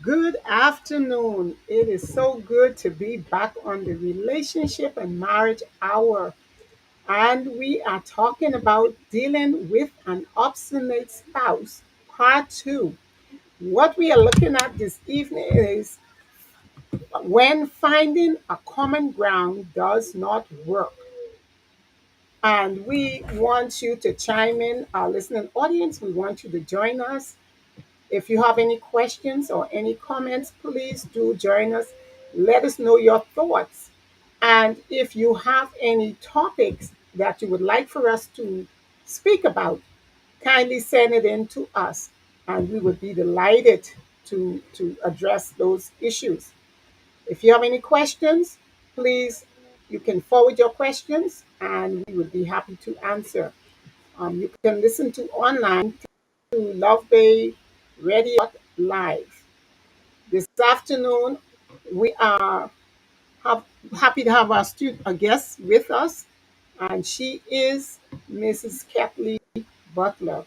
Good afternoon. It is so good to be back on the Relationship and Marriage Hour. And we are talking about dealing with an obstinate spouse, part two. What we are looking at this evening is when finding a common ground does not work. And we want you to chime in, our listening audience. We want you to join us. If you have any questions or any comments, please do join us. Let us know your thoughts. And if you have any topics that you would like for us to speak about, kindly send it in to us. And we would be delighted to address those issues. If you have any questions, please, you can forward your questions and we would be happy to answer. You can listen to online to Love Bay Radio Live. This afternoon, we are have, happy to have a guest with us, and she is Mrs. Kathleen Butler.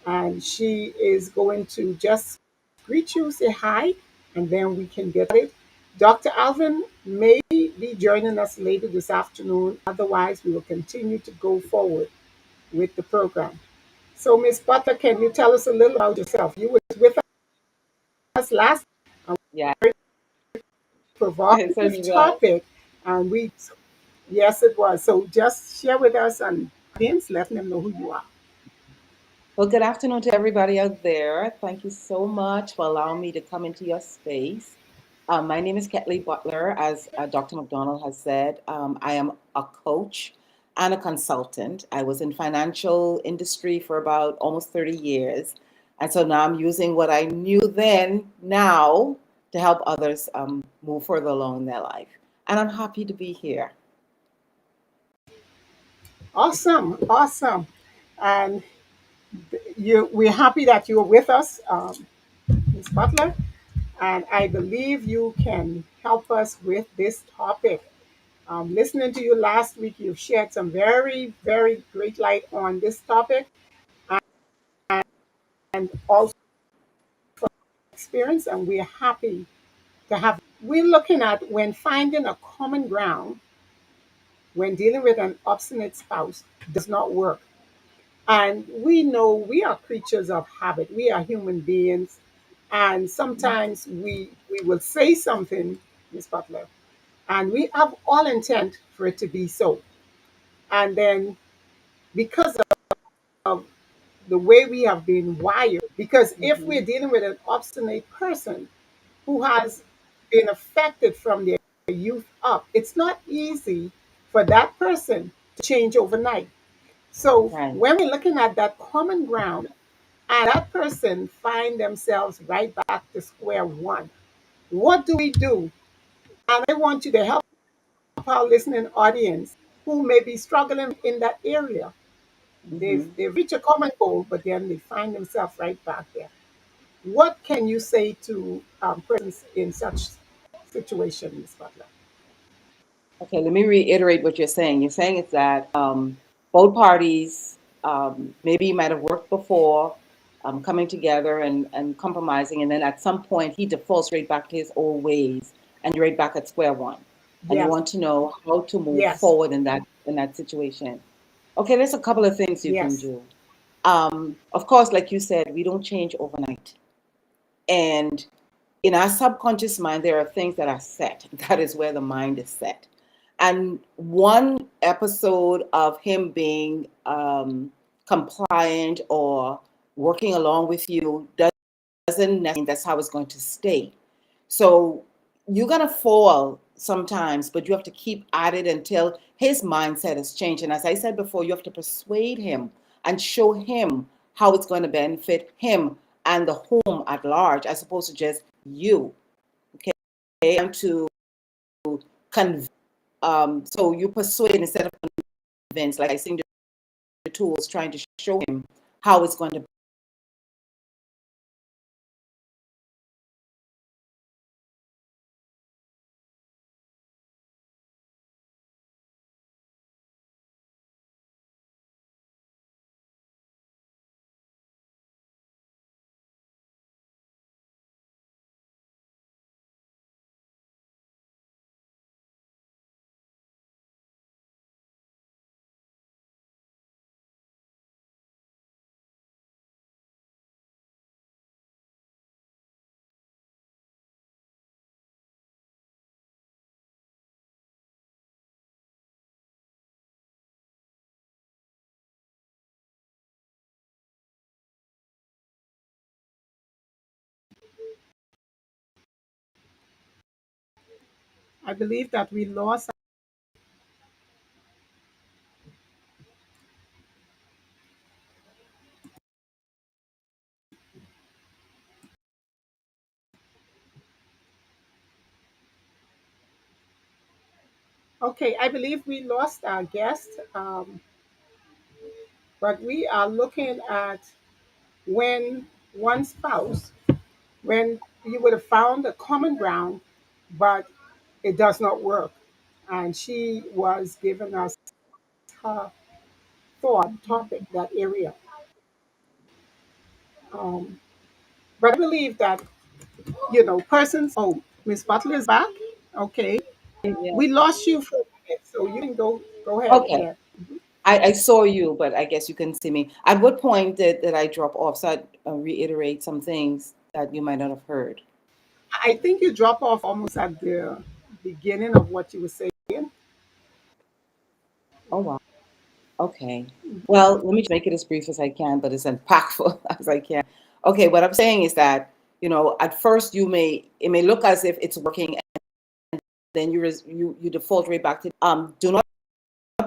And she is going to just greet you, say hi, and then we can get it. Dr. Alvin may be joining us later this afternoon. Otherwise, we will continue to go forward with the program. So, Miss Butler, can you tell us a little about yourself? You were with us last Yeah, it provocative certainly was. topic, and we yes, it was. So just share with us and audience, let them know who you are. Well, good afternoon to everybody out there. Thank you so much for allowing me to come into your space. My name is Ketley Butler, as Dr. McDonald has said. I am a coach and a consultant. I was in financial industry for about almost 30 years. And so now I'm using what I knew then now to help others move further along in their life. And I'm happy to be here. Awesome, awesome, and we're happy that you're with us, Ms. Butler, and I believe you can help us with this topic. Listening to you last week, you've shared some very, very great light on this topic, and also experience, and we're happy to have. We're looking at when finding a common ground when dealing with an obstinate spouse does not work. And we know we are creatures of habit. We are human beings. And sometimes we will say something, Miss Butler, and we have all intent for it to be so. And then because of the way we have been wired, because if we're Mhm. dealing with an obstinate person who has been affected from their youth up, it's not easy for that person to change overnight. So Right. when we're looking at that common ground and that person find themselves right back to square one, what do we do? And I want you to help our listening audience who may be struggling in that area. Mhm. They've reached a common goal, but then they find themselves right back there. What can you say to persons in such situations, Ms. Butler? Okay, let me reiterate what you're saying. You're saying it's that both parties maybe might have worked before, coming together and compromising, and then at some point he defaults right back to his old ways, and you're right back at square one. And you Yes, want to know how to move yes, forward in that situation. Okay, there's a couple of things you can yes, do. Of course, like you said, we don't change overnight, and in our subconscious mind, there are things that are set. That is where the mind is set. And one episode of him being compliant or working along with you doesn't necessarily mean that's how it's going to stay. So you're going to fall sometimes, but you have to keep at it until his mindset has changed. And as I said before, you have to persuade him and show him how it's going to benefit him and the home at large, as opposed to just you. Okay, and to convince. So you persuade instead of convince, like I sing the tools, trying to show him how it's going to I believe that we lost. Okay, I believe we lost our guest, but we are looking at when one spouse, when you would have found a common ground, but it does not work. And she was giving us her thought topic, that area. Um, but I believe that, persons. Oh, Miss Butler is back. Okay, Yeah. we lost you for a minute, so you can go ahead Okay. again. I saw you, but I guess you can see me. At what point did I drop off? So I'd reiterate some things that you might not have heard. I think you drop off almost at the beginning of what you were saying. Oh, wow. Okay. Well, let me make it as brief as I can, but as impactful as I can. Okay, what I'm saying is that, at first it may look as if it's working, and then you default right back to do not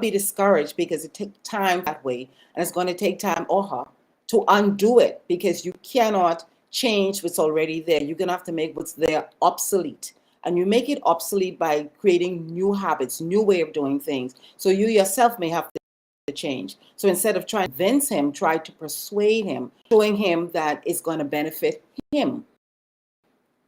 be discouraged because it takes time that way, and it's going to take time or her to undo it because you cannot change what's already there. You're going to have to make what's there obsolete, and you make it obsolete by creating new habits, new way of doing things. So you yourself may have to change. So instead of trying to convince him, try to persuade him, showing him that it's going to benefit him.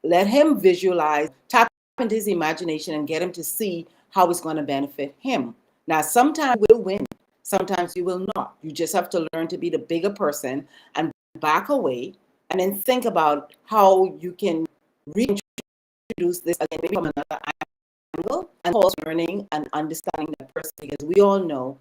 Let him visualize, tap into his imagination, and get him to see how it's going to benefit him. Now, sometimes you will win, sometimes you will not. You just have to learn to be the bigger person and back away, and then think about how you can reintroduce this again, maybe from another angle, and also learning and understanding that person, because we all know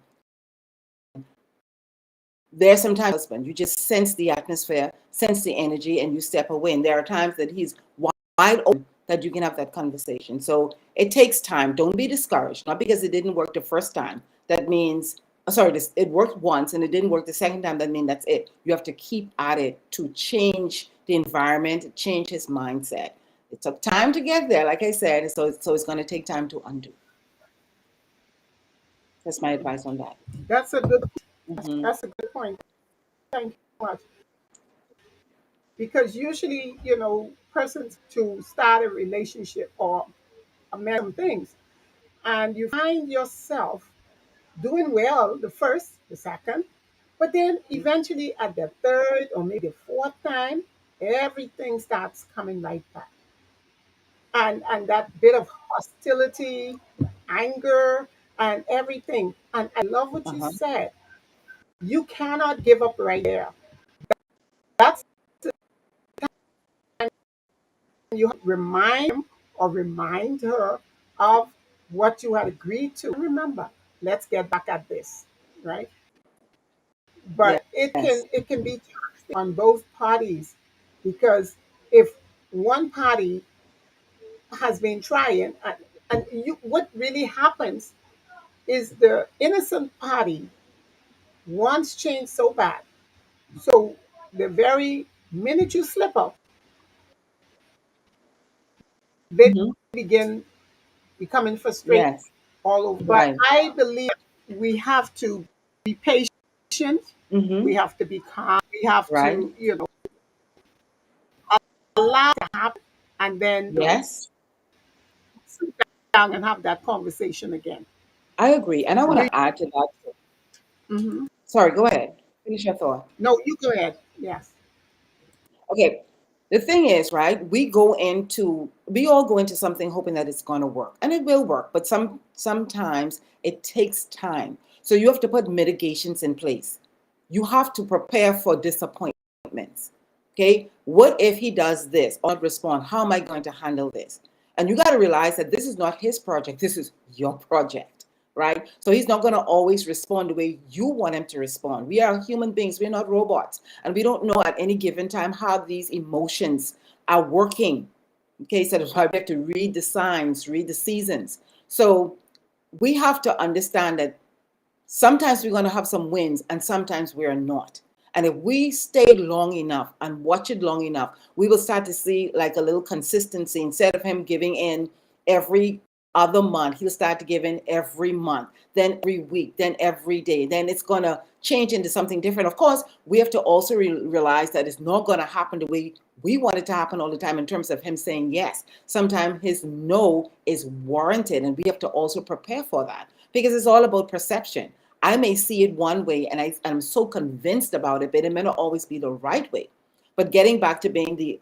there's sometimes husband, you just sense the atmosphere, sense the energy, and you step away. And there are times that he's wide open that you can have that conversation. So it takes time. Don't be discouraged. Not because it didn't work the first time. That means, sorry, it worked once and it didn't work the second time. That means that's it. You have to keep at it to change the environment, change his mindset. It took time to get there, like I said. So it's going to take time to undo. That's my advice on that. That's a good. Hmm. That's a good point. Thank you so much. Because usually, persons to start a relationship or a marriage, things, and you find yourself doing well the first, the second, but then eventually at the third or maybe the fourth time, everything starts coming right back. And that bit of hostility, anger, and everything. And I love what you Uh-huh. said. You cannot give up right there. That's the time you remind him or remind her of what you had agreed to. Remember, let's get back at this, right? But Yes. it can be taxing on both parties, because if one party has been trying, and what really happens is the innocent party wants change so bad. So the very minute you slip up, they Hmm. begin becoming frustrated Yes. all over. But Right. I believe we have to be patient. Mm-hmm. We have to be calm. We have Right. to, allow it to happen, and then, Yes, sit down and have that conversation again. I agree. And I want Do to add to that. hmm Sorry, go ahead. Finish your thought. No, you go ahead. Yes. Okay. The thing is, right, we all go into something hoping that it's going to work. And it will work, but sometimes it takes time. So you have to put mitigations in place. You have to prepare for disappointments. Okay? What if he does this or not respond? How am I going to handle this? And you got to realize that this is not his project, this is your project, right? So he's not going to always respond the way you want him to respond. We are human beings, we're not robots. And we don't know at any given time how these emotions are working. Okay, so that's why we have to read the signs, read the seasons. So we have to understand that sometimes we're going to have some wins and sometimes we're not. And if we stay long enough and watch it long enough, we will start to see like a little consistency instead of him giving in every other month, he'll start giving every month, then every week, then every day. Then it's going to change into something different. Of course, we have to also realize that it's not going to happen the way we want it to happen all the time in terms of him saying yes. Sometimes his no is warranted, and we have to also prepare for that because it's all about perception. I may see it one way and I'm so convinced about it, but it may not always be the right way. But getting back to being the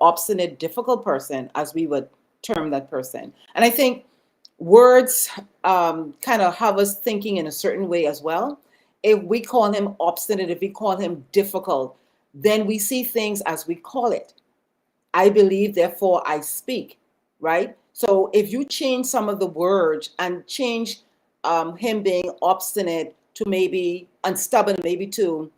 obstinate, difficult person, as we would term that person, and I think words kind of have us thinking in a certain way as well. If we call him obstinate, if we call him difficult, then we see things as we call it. I believe, therefore I speak, right? So if you change some of the words and change him being obstinate to maybe unstubborn, maybe to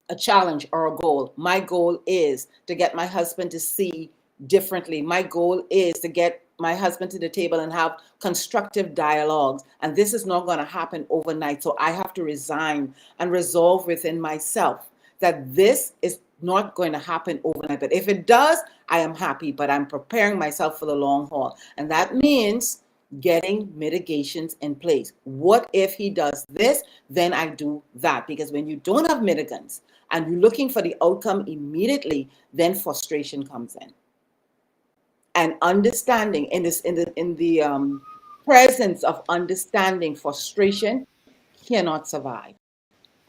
a challenge or a goal. My goal is to get my husband to see differently. My goal is to get my husband to the table and have constructive dialogues. And this is not going to happen overnight. So I have to resign and resolve within myself that this is not going to happen overnight. But if it does, I am happy, but I'm preparing myself for the long haul. And that means getting mitigations in place. What if he does this? Then I do that. Because when you don't have mitigants and you're looking for the outcome immediately, then frustration comes in. And understanding in the presence of understanding, frustration cannot survive.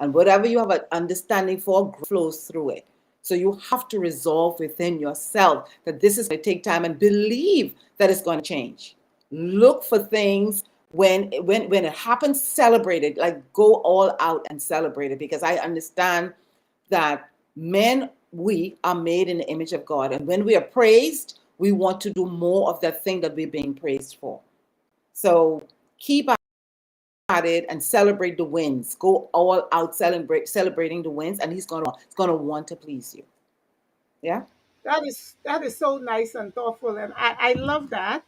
And whatever you have an understanding for flows through it. So you have to resolve within yourself that this is going to take time and believe that it's going to change. Look for things when it happens, celebrate it. Like go all out and celebrate it because I understand that men, we are made in the image of God. And when we are praised, we want to do more of that thing that we're being praised for. So keep at it and celebrate the wins. Go all out celebrating the wins, and he's gonna want to please you. Yeah. That is so nice and thoughtful, and I love that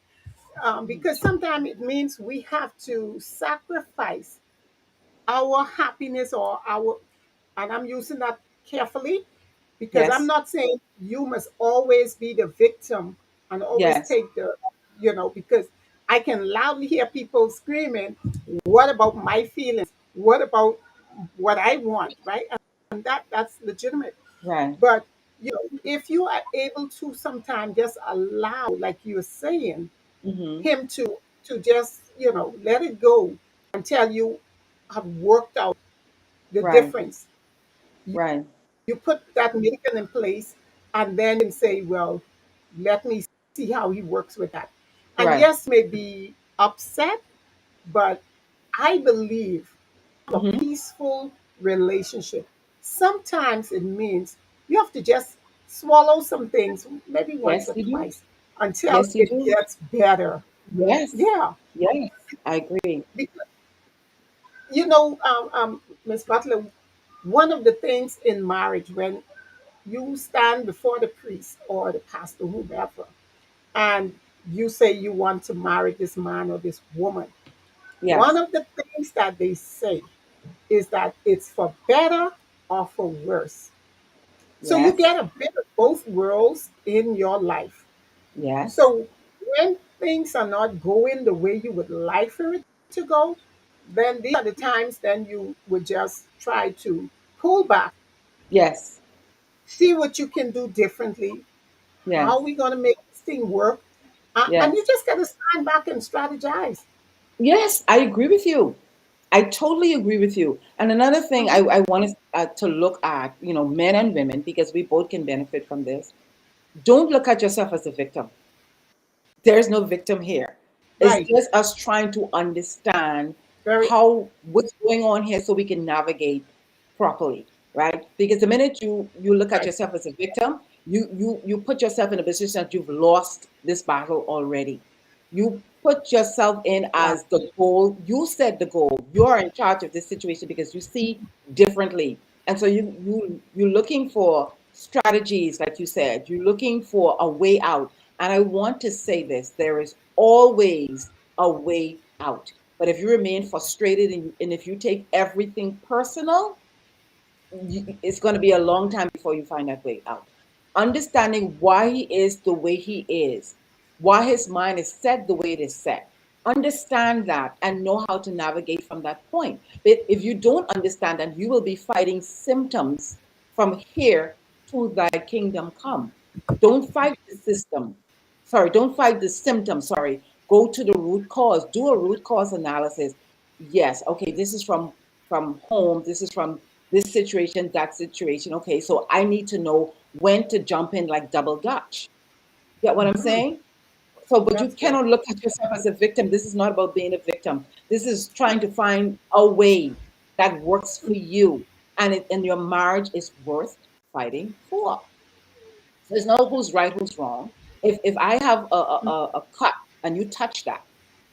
because sometimes it means we have to sacrifice our happiness or our, and I'm using that carefully because I'm Yes. not saying you must always be the victim and always Yes. take the, because I can loudly hear people screaming, what about my feelings? What about what I want, right? And that's legitimate. Right. But if you are able to sometimes just allow, like you're saying, Mm-hmm. him to just let it go until you have worked out the Right. difference. You, Right. you put that mitigant in place, and then you can say, well, let me see how he works with that. And Right. yes, may be upset, but I believe a Mm-hmm. peaceful relationship. Sometimes it means you have to just swallow some things, maybe once Yes, or you do. twice, until Yes, you it do. gets better. Yes. Yeah. Yes. I agree. Because, Ms. Butler, one of the things in marriage, when you stand before the priest or the pastor, whoever, and you say you want to marry this man or this woman, one Yes. of the things that they say is that it's for better or for worse. So you Yes. get a bit of both worlds in your life. Yes. So when things are not going the way you would like for it to go, then these are the times then you would just try to pull back, Yes. see what you can do differently. How are Yes. we going to make this thing work? And you Yes. just got to stand back and strategize. Yes. I agree with you. I totally agree with you. And another thing Mhm. I want us to look at, men and women, because we both can benefit from this. Don't look at yourself as a victim. There's no victim here. It's Right. just us trying to understand Very how what's going on here so we can navigate properly, right? Because the minute you look at right. yourself as a victim, you put yourself in a position that you've lost this battle already. You put yourself in Yeah. as the goal. You set the goal. You're in charge of this situation because you see differently. And so you're looking for strategies, like you said. You're looking for a way out. And I want to say this: there is always a way out. But if you remain frustrated and if you take everything personal, it's going to be a long time before you find that way out. Understanding why he is the way he is, why his mind is set the way it is set. Understand that and know how to navigate from that point. But if you don't understand, and you will be fighting symptoms from here to thy kingdom come. Don't fight the system. Sorry, don't fight the symptom. Sorry, go to the root cause. Do a root cause analysis. Yes, okay, this is from home. This is from this situation, that situation. Okay, so I need to know when to jump in like double dutch. Get what I'm Mhm. saying? So, but you That's good. cannot look at yourself as a victim. This is not about being a victim. This is trying to find a way that works for you, and your marriage is worth fighting for. So there's no who's right, who's wrong. If I have a cut and you touch that,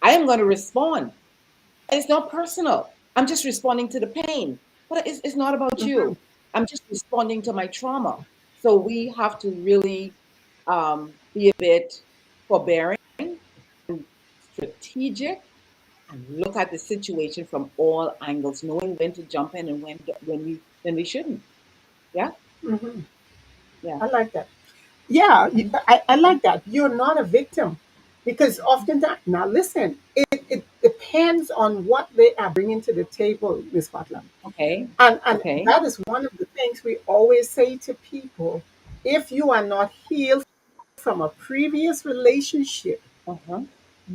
I am going to respond. And it's not personal. I'm just responding to the pain. But it's not about Mhm. you. I'm just responding to my trauma. So we have to really be a bit forbearing, strategic, and look at the situation from all angles, knowing when to jump in and when we shouldn't. Yeah, Mhm. yeah. I like that. Yeah, Hmm. I like that. You're not a victim because oftentimes, now listen, it depends on what they are bringing to the table, Miss Butler. Okay, And okay. that is one of the things we always say to people. If you are not healed from a previous relationship, Uh-huh.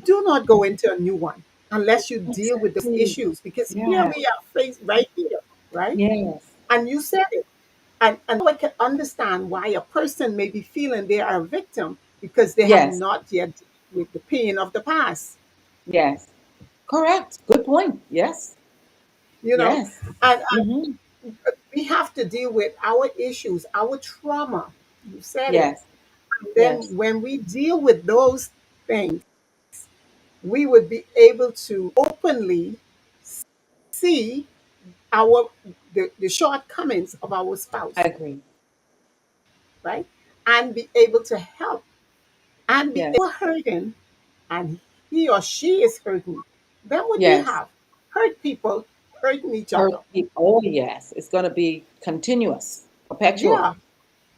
do not go into a new one unless you deal with those Exactly. issues. Because here Yeah. we are faced right here, right? Yes. And you said it. And I can understand why a person may be feeling they are a victim because they have Yes. not yet dealt with the pain of the past, Yes. Correct. Good point. Yes. you know? Yes. And Mm-hmm. we have to deal with our issues, our trauma. You said it. Yes. And Yes. then when we deal with those things, we would be able to openly see our the shortcomings of our I spouse, agree. right? And be able to help and be Yes. hurting and he or she is hurting. Then what we Yes. have? Hurt people hurting each Hurt other. people. Oh, yes. It's going to be continuous, perpetual. Yeah,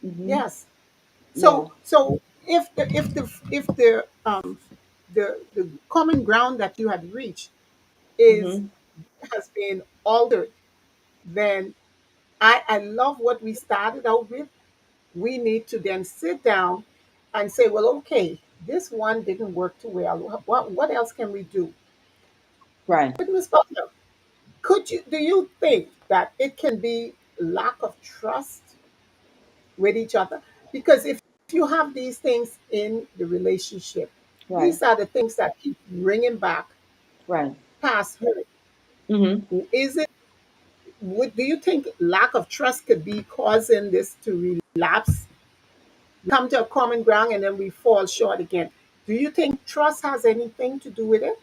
Mm-hmm. yes. Yeah. So if the common ground that you had reached is Mm-hmm. has been altered, then I love what we started out with. We need to then sit down and say, well, okay, this one didn't work too well. What else can we do? Right. But Ms. Butler, do you think that it can be lack of trust with each other? Because if you have these things in the relationship, Right. these are the things that keep bringing back Right. past hurt. Mm-hmm. Is it, do you think lack of trust could be causing this to relapse? Come to a common ground and then we fall short again. Do you think trust has anything to do with it?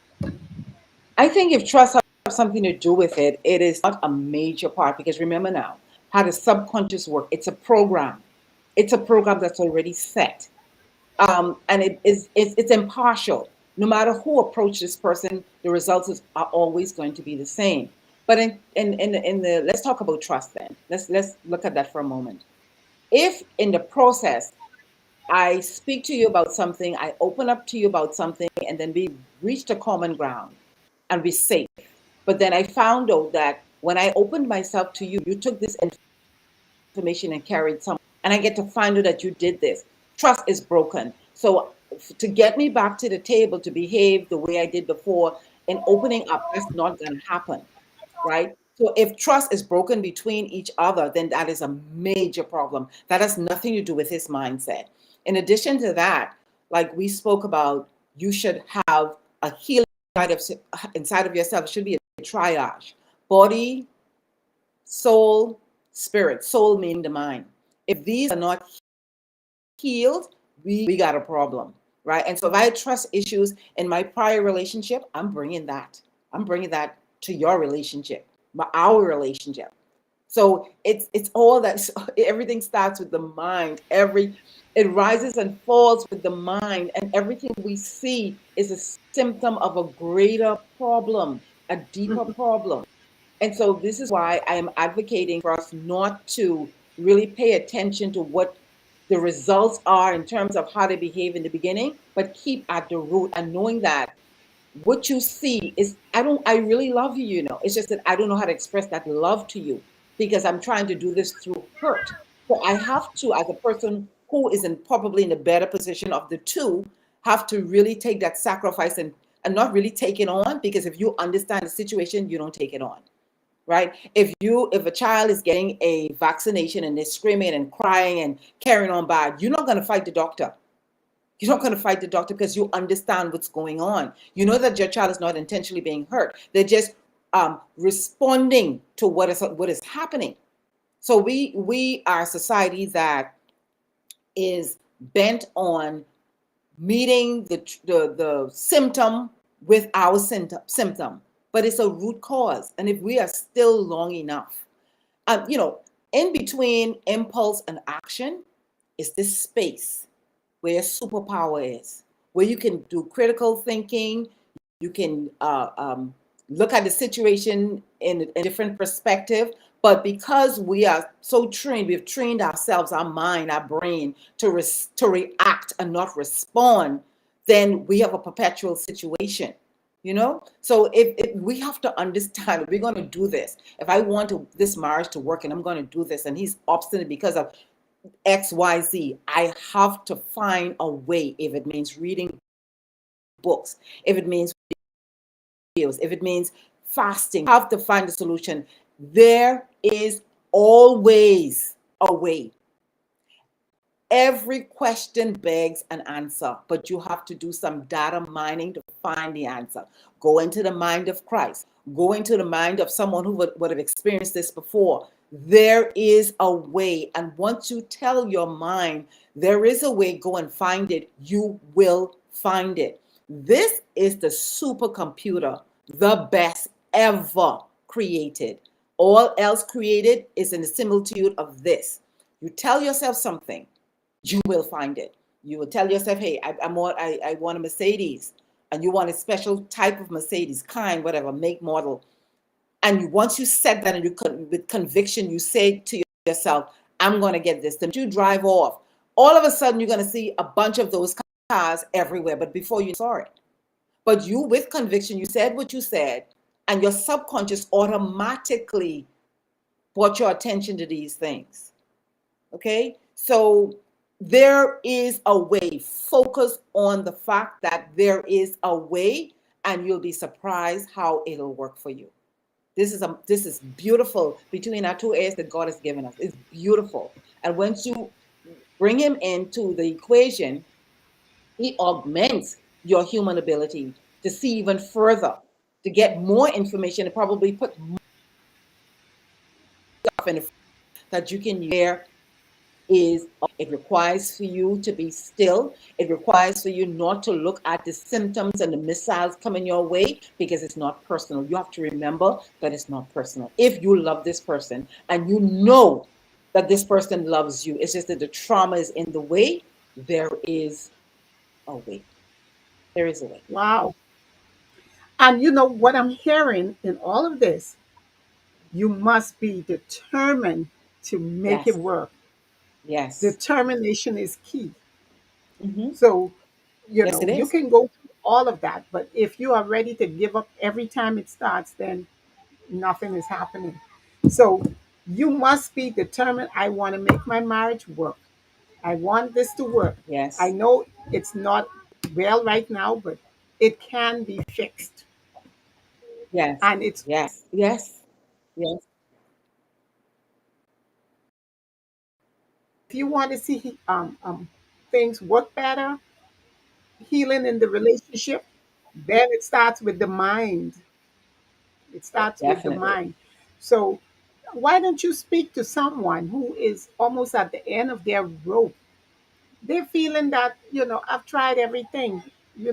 I think if trust has something to do with it, it is not a major part because remember now how the subconscious work. It's a program. It's a program that's already set. And it's impartial. No matter who approaches this person, the are always going to be the same. But in the let's talk about trust then. Let's look at that for a moment. If in the process I speak to you about something, I open up to you about something, and then we reached a common ground and we're safe. But then I found out that when I opened myself to you, you took this information and carried some, and I get to find out that you did this. Trust is broken. So to get me back to the table to behave the way I did before and opening up, that's not going to happen, right? So if trust is broken between each other, then that is a major problem. That has nothing to do with his mindset. In addition to that, like we spoke about, you should have a healing inside of yourself. It should be a triage: body, soul, spirit. Soul meaning the mind. If these are not healed, we got a problem, right? And so if I had trust issues in my prior relationship, I'm bringing that. I'm bringing that to your relationship, our relationship. So it's all that. Everything starts with the mind. It rises and falls with the mind, and everything we see is a symptom of a greater problem, a deeper Mhm. problem. And so this is why I am advocating for us not to really pay attention to what the results are in terms of how they behave in the beginning, but keep at the root and knowing that. what you see is, I really love you, you know. It's just that I don't know how to express that love to you because I'm trying to do this through hurt. So I have to, as a person who is in probably in a better position of the two, have to really take that sacrifice and not really take it on, because if you understand the situation, you don't take it on. Right? If a child is getting a vaccination and they're screaming and crying and carrying on bad, you're not going to fight the doctor. You're not going to fight the doctor because you understand what's going on. You know that your child is not intentionally being hurt. They're just responding to what is happening. So we are a society that is bent on meeting the symptom with our symptom, but it's a root cause. And if we are still long enough, you know, in between impulse and action is this space where your superpower is, where you can do critical thinking, you can look at the situation in a different perspective. But because we are so trained, we've trained ourselves, our mind, our brain to react and not respond, then we have a perpetual situation. You know, so if we have to understand, if we're going to do this, if I want this marriage to work and I'm going to do this, and he's obstinate because of XYZ, I have to find a way. If it means reading books, if it means videos, if it means fasting, I have to find a solution. There is always a way. Every question begs an answer, but you have to do some data mining to find the answer. Go into the mind of Christ. Go into the mind of someone who would have experienced this before. There is a way. And once you tell your mind there is a way, go and find it, you will find it. This is the supercomputer, the best ever created. All else created is in the similitude of this. You tell yourself something, you will find it. You will tell yourself, hey, I want a Mercedes, and you want a special type of Mercedes, kind, whatever, make, model. And once you set that and with conviction, you say to yourself, I'm going to get this. Then you drive off. All of a sudden, you're going to see a bunch of those cars everywhere. But before you saw it, but you, with conviction, you said what you said, and your subconscious automatically brought your attention to these things. Okay, so there is a way. Focus on the fact that there is a way, and you'll be surprised how it'll work for you. This is beautiful between our two heirs that God has given us. It's beautiful. And once you bring him into the equation, he augments your human ability to see even further, to get more information, and probably put more stuff in that you can use. Is it requires for you to be still. It requires for you not to look at the symptoms and the missiles coming your way, because it's not personal. You have to remember that it's not personal. If you love this person and you know that this person loves you, it's just that the trauma is in the way, there is a way. There is a way. Wow. And you know what I'm hearing in all of this? You must be determined to make it Yes. work. Yes. Determination is key. Hmm. So, Yes, it you is. can go through all of that, but if you are ready to give up every time it starts, then nothing is happening. So, you must be determined. I want to make my marriage work. I want this to work. I Yes. know it's not well right now, but it can be fixed. Yes. And it's Yes. Yes. Yes. if you want to see things work better, healing in the relationship, then it starts with the mind. It starts with the Definitely. mind. So why don't you speak to someone who is almost at the end of their rope? They're feeling that, I've tried everything.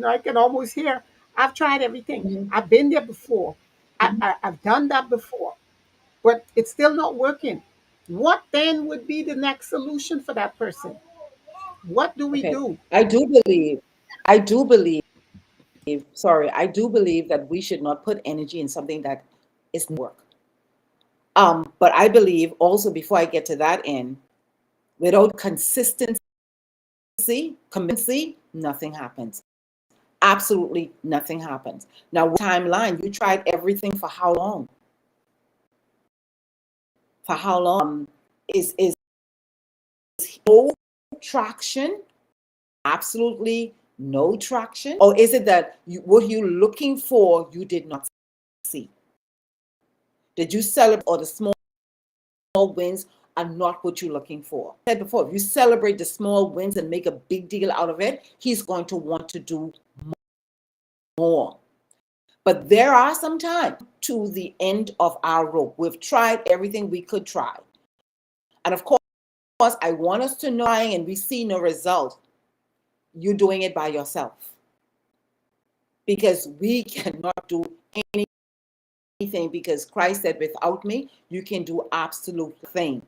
I can almost hear, I've tried everything. Hmm. I've been there before. Hmm. I've done that before, but it's still not working. What then would be the next solution for that person? What do we Okay. do? I do believe, sorry, I do believe that we should not put energy in something that is work. But I believe also, before I get to that end, without consistency, commitment, nothing happens. absolutely nothing happens. Now, timeline, you tried everything for how long? For how long? Is no traction, absolutely no traction? Or is it that what you're looking for, you did not see? Did you celebrate, or the small wins are not what you're looking for? I said before, if you celebrate the small wins and make a big deal out of it, he's going to want to do more. But there are some times to the end of our rope. We've tried everything we could try. And of course, I want us to know, and we see no result, you're doing it by yourself. Because we cannot do anything, because Christ said, without me, you can do absolute thing.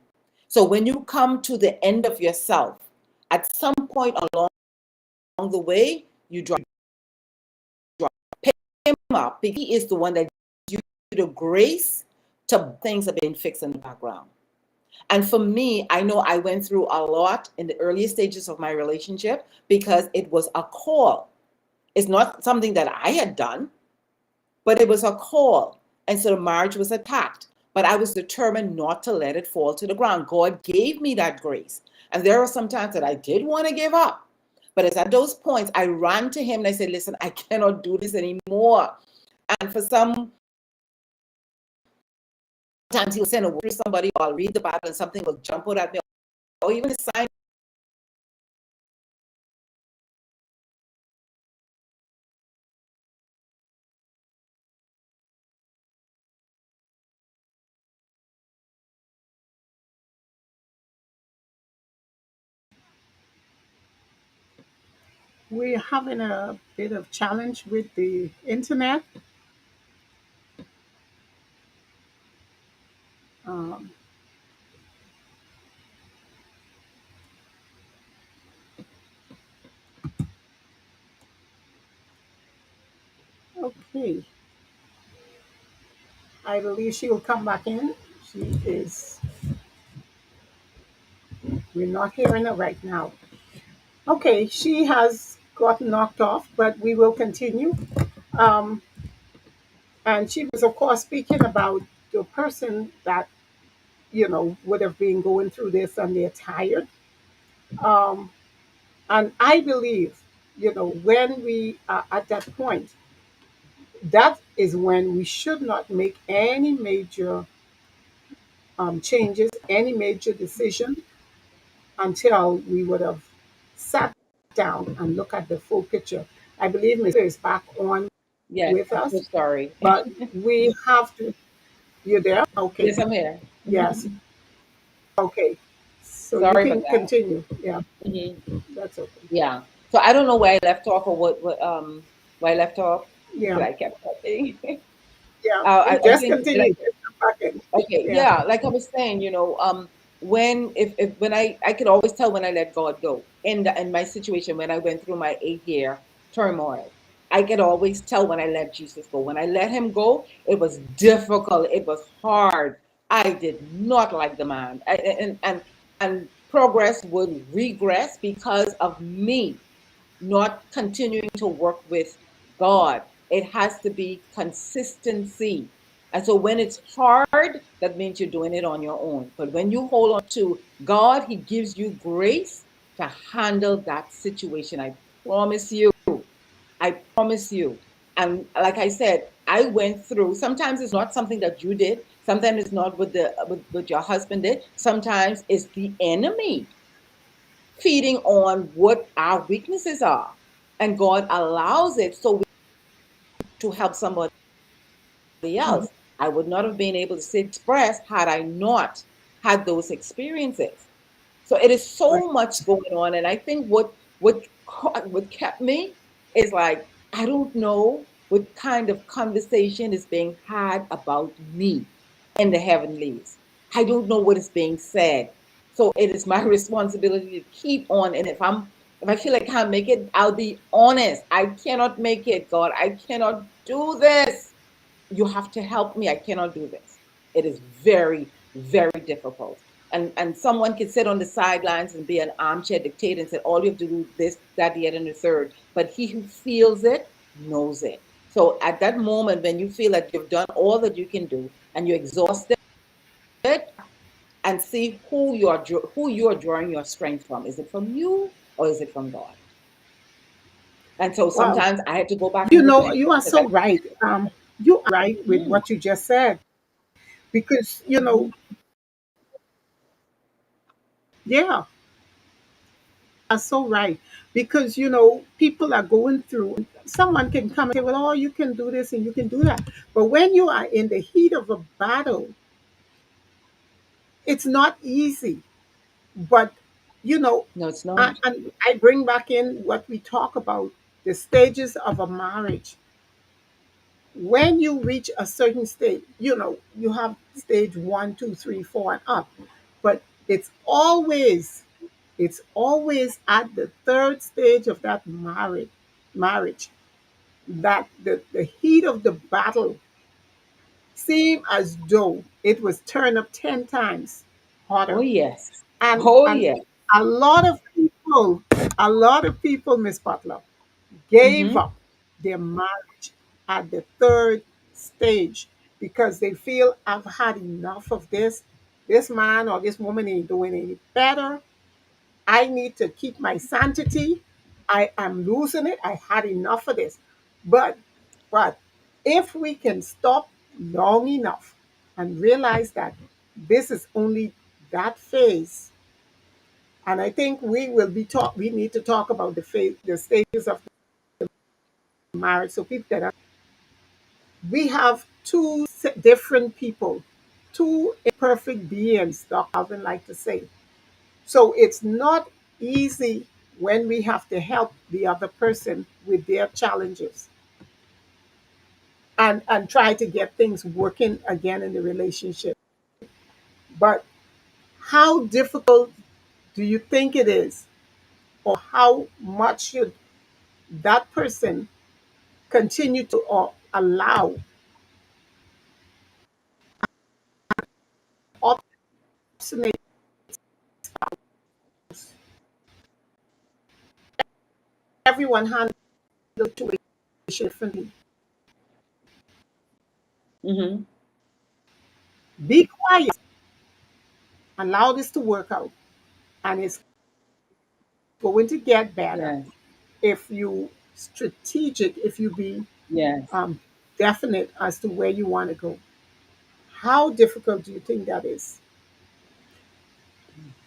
So when you come to the end of yourself, at some point along the way, you drop him up, because he is the one that gives you the grace to things that have been fixed in the background. And for me, I know I went through a lot in the early stages of my relationship because it was a call. It's not something that I had done, but it was a call. And so the marriage was attacked. But I was determined not to let it fall to the ground. God gave me that grace. And there are some times that I did want to give up. But it's at those points I ran to him and I said, listen, I cannot do this anymore. And for some times he'll send a word to somebody, or I'll read the Bible and something will jump out at me, or even a sign. We're having a bit of challenge with the internet. Um, okay, I believe she will come back in. She is, we're not hearing her right now. Okay, she has gotten knocked off, but we will continue. Um, and she was, of course, speaking about the person that, would have been going through this and they're tired. Um, and I believe, when we are at that point, that is when we should not make any major changes, any major decision until we would have sat down and look at the full picture. I believe Mr. is back on Yes, with I'm so us, sorry. but we have to. You there? Okay. Yes, I'm here. Yes. Okay. So you Sorry about can that. continue. Yeah, Hmm. that's okay. Yeah. So I don't know where I left off, or what where I left off, Yeah. but I kept talking. Yeah. I Just think, like, continue. Just come back in. okay, Yeah. yeah, like I was saying, when if when I could always tell when I let God go in my situation when I went through my 8 year turmoil. I could always tell when I let Jesus go. When I let him go, it was difficult. It was hard. I did not like the man. And progress would regress because of me not continuing to work with God. It has to be consistency. And so when it's hard, that means you're doing it on your own. But when you hold on to God, He gives you grace to handle that situation. I promise you. I promise you. And like I said, I went through, sometimes it's not something that you did. Sometimes it's not with your husband did. Sometimes it's the enemy feeding on what our weaknesses are. And God allows it so to help somebody Mhm. else. I would not have been able to express had I not had those experiences. So it is Right. so much going on, and I think what kept me is like I don't know what kind of conversation is being had about me in the heavenlies. I don't know what is being said. So it is my responsibility to keep on. And if I feel like I can't make it, I'll be honest. I cannot make it, God. I cannot do this. You have to help me. I cannot do this. It is very, very difficult. And someone can sit on the sidelines and be an armchair dictator and say, all you have to do this, that, the other, and the third. But he who feels it knows it. So at that moment, when you feel that you've done all that you can do and you're exhausted, and see who you are drawing your strength from. Is it from you or is it from God? And so Wow. sometimes I had to go back You and know, reflect you are because I, so right. You are right with mm, what you just said because, yeah, are so right. Because, people are going through, someone can come and say, well, oh, you can do this and you can do that. But when you are in the heat of a battle, it's not easy. But, you know, no, it's not. and I bring back in what we talk about the stages of a marriage. When you reach a certain stage, you have stage one, two, three, four, and up. But it's always at the third stage of that marriage that the heat of the battle seemed as though it was turned up 10 times Oh hotter. yes. And Oh and yes. a lot of people, Miss Butler, gave Mm-hmm. up their marriage at the third stage because they feel I've had enough of this. This man or this woman ain't doing any better. I need to keep my sanity. I am losing it. I had enough of this. But but if we can stop long enough and realize that this is only that phase, and I think we need to talk about the stages of marriage. So people that we have two different people, two imperfect beings, Dr. Alvin like to say. So it's not easy when we have to help the other person with their challenges and try to get things working again in the relationship. But how difficult do you think it is, or how much should that person continue to or allow obstinate everyone handle situation differently? Mm-hmm. Be quiet, allow this to work out, and it's going to get better Yes. if you strategic, if you be Yes. um, definite as to where you want to go. How difficult do you think that is?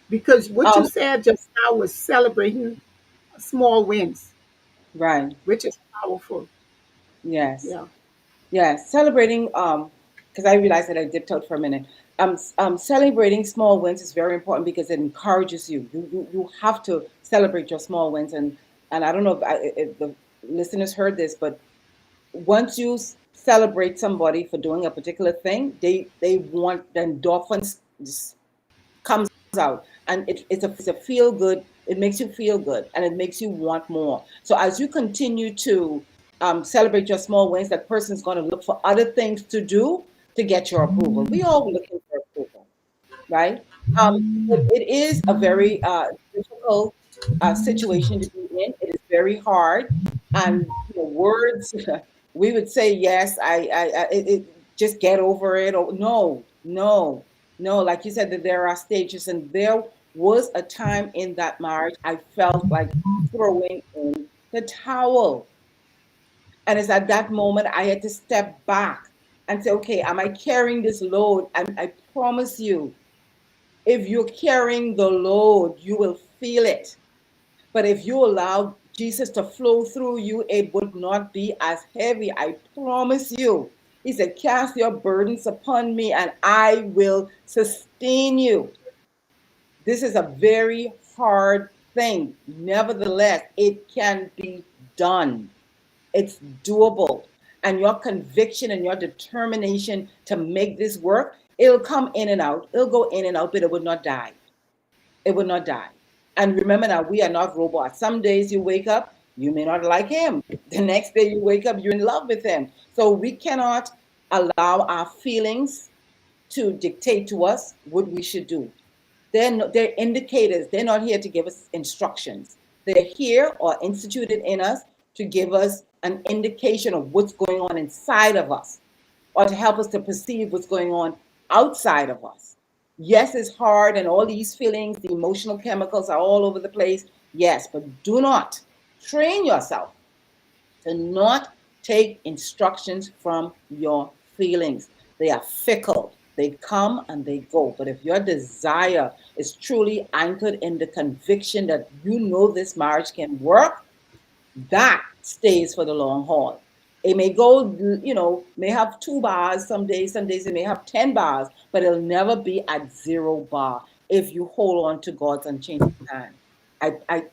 Because what you Um, said just now was celebrating small wins, right. which is powerful. Yes. Yeah. Yes. Celebrating because I realized that I dipped out for a minute. Celebrating small wins is very important because it encourages you. You have to celebrate your small wins, and I don't know if the listeners heard this, but once you celebrate somebody for doing a particular thing, they want the endorphins just comes out, and it's a feel good. It makes you feel good, and it makes you want more. So as you continue to celebrate your small wins, that person's going to look for other things to do to get your approval. We all looking for approval, right? It is a very difficult situation to be in. It is very hard, and words. We would say yes. Just get over it. Or no, no, no. Like you said, that there are stages, and there was a time in that marriage I felt like throwing in the towel, and it's at that moment I had to step back and say, okay, am I carrying this load? And I promise you, if you're carrying the load, you will feel it. But if you allow Jesus to flow through you, it would not be as heavy. I promise you. He said, cast your burdens upon me and I will sustain you. This is a very hard thing. Nevertheless, it can be done. It's doable. And your conviction and your determination to make this work, it'll come in and out. It'll go in and out, but it would not die. It will not die. And remember now, we are not robots. Some days you wake up, you may not like him. The next day you wake up, you're in love with him. So we cannot allow our feelings to dictate to us what we should do. They're indicators. They're not here to give us instructions. They're here or instituted in us to give us an indication of what's going on inside of us, or to help us to perceive what's going on outside of us. Yes, it's hard, and all these feelings, the emotional chemicals are all over the place. Yes, but do not train yourself to not take instructions from your feelings. They are fickle. They come and they go. But if your desire is truly anchored in the conviction that you know this marriage can work, that stays for the long haul. It may go, may have 2 bars some days it may have 10 bars, but it'll never be at 0 bar if you hold on to God's unchanging hand. I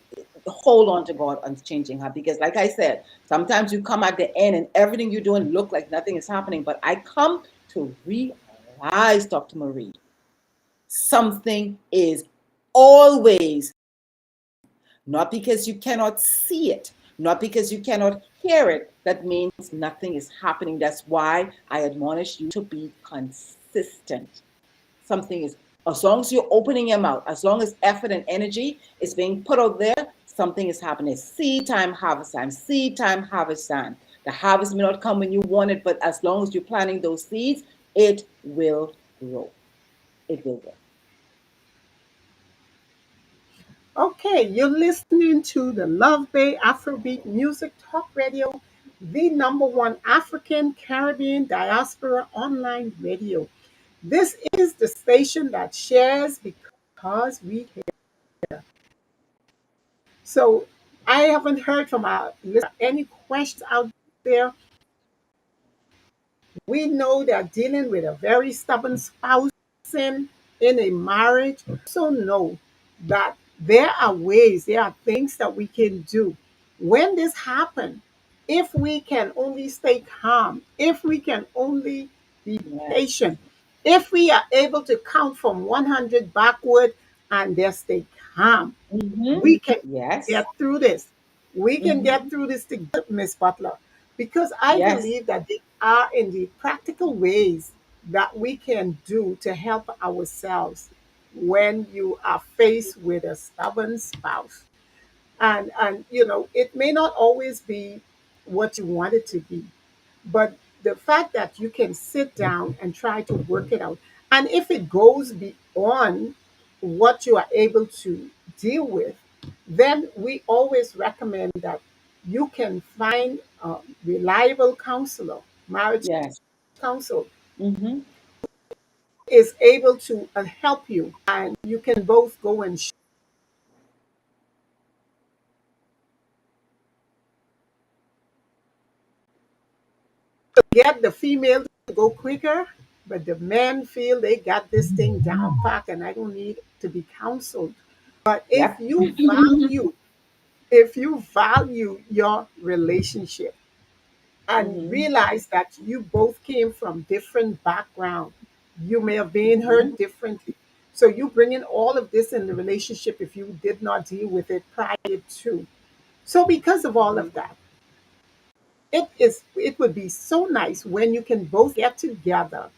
hold on to God unchanging hand, because like I said, sometimes you come at the end and everything you're doing look like nothing is happening. But I come to realize, Dr. Marie, something is always, not because you cannot see it, not because you cannot hear it, that means nothing is happening. That's why I admonish you to be consistent. Something is, as long as you're opening your mouth, as long as effort and energy is being put out there, something is happening. Seed time, harvest time, seed time, harvest time. The harvest may not come when you want it, but as long as you're planting those seeds, it will grow. It will grow. Okay, you're listening to the Love Bay Afrobeat Music Talk Radio, the number one African Caribbean diaspora online radio. This is the station that shares because we care. So I haven't heard from our listeners any questions out there. We know they're dealing with a very stubborn spouse in a marriage. Also know that there are ways, there are things that we can do when this happens. If we can only stay calm, if we can only be Yes. patient, if we are able to count from 100 backward and just stay calm, Mm-hmm. we can Yes. get through this. We can get Mm-hmm. through this together, Miss Butler, because I Yes. believe that there are indeed practical ways that we can do to help ourselves when you are faced with a stubborn spouse. And it may not always be what you want it to be, but the fact that you can sit down and try to work it out, and if it goes beyond what you are able to deal with, then we always recommend that you can find a reliable counselor, marriage Yes. counsel, Mm-hmm. is able to help you, and you can both go and get the female to go quicker, but the men feel they got this thing down pack and I don't need to be counseled. But Yep. if you value your relationship and Mm-hmm. realize that you both came from different background, you may have been Mm-hmm. hurt differently. So you bring in all of this in the relationship if you did not deal with it prior to. So because of all of Mm-hmm. that, it would be so nice when you can both get together,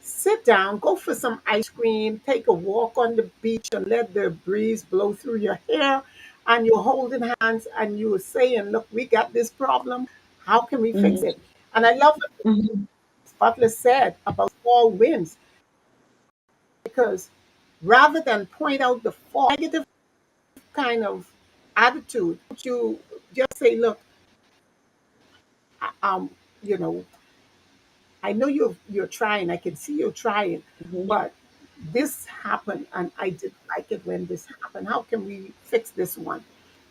sit down, go for some ice cream, take a walk on the beach and let the breeze blow through your hair, and you're holding hands and you're saying, look, we got this problem. How can we fix Mm-hmm. it? And I love what Mm-hmm. Butler said about small wins, because rather than point out the fault, negative kind of attitude, you just say, look, um, you know, I know you're trying. I can see you're trying, Mm-hmm. but this happened, and I didn't like it when this happened. How can we fix this one?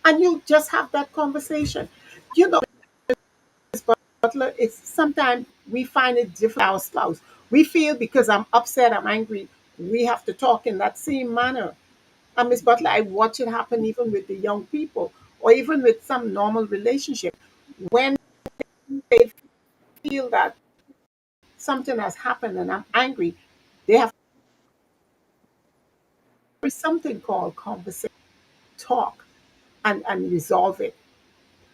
And you just have that conversation. You know, Ms. Butler, it's sometimes we find it difficult our spouse. We feel because I'm upset, I'm angry, we have to talk in that same manner. And Ms. Butler, I watch it happen even with the young people, or even with some normal relationship. When they feel that something has happened and I'm angry, they have something called conversation, talk, and resolve it.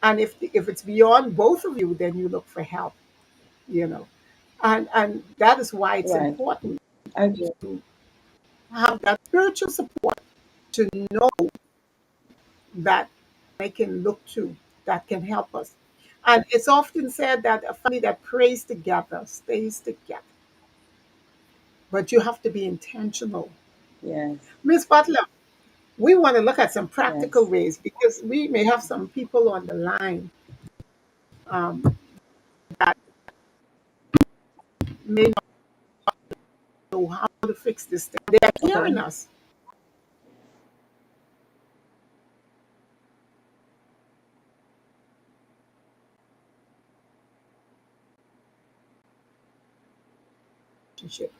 And if it's beyond both of you, then you look for help, you know. And that is why it's Right. important I agree. have that spiritual support to know that they can look to, that can help us. And it's often said that a family that prays together stays together, but you have to be intentional. Yes. Miss Butler, we want to look at some practical Yes. ways because we may have some people on the line um, that may not know how to fix this thing. They are hearing Okay. us. Relationship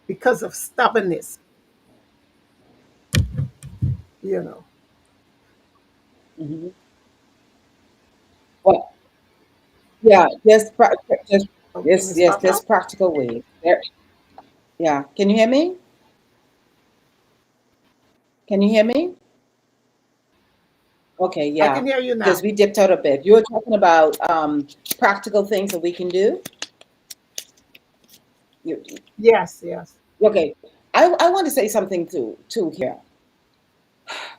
because of stubbornness, you know. Hmm. Well, yeah, just Okay, yes, Miss yes, Butler, there's practical ways. There, yeah. Can you hear me? Can you hear me? Okay, I yeah. can hear you Because now. we dipped out a bit. You were talking about practical things that we can do. You, Yes, yes. okay. I want to say something too here.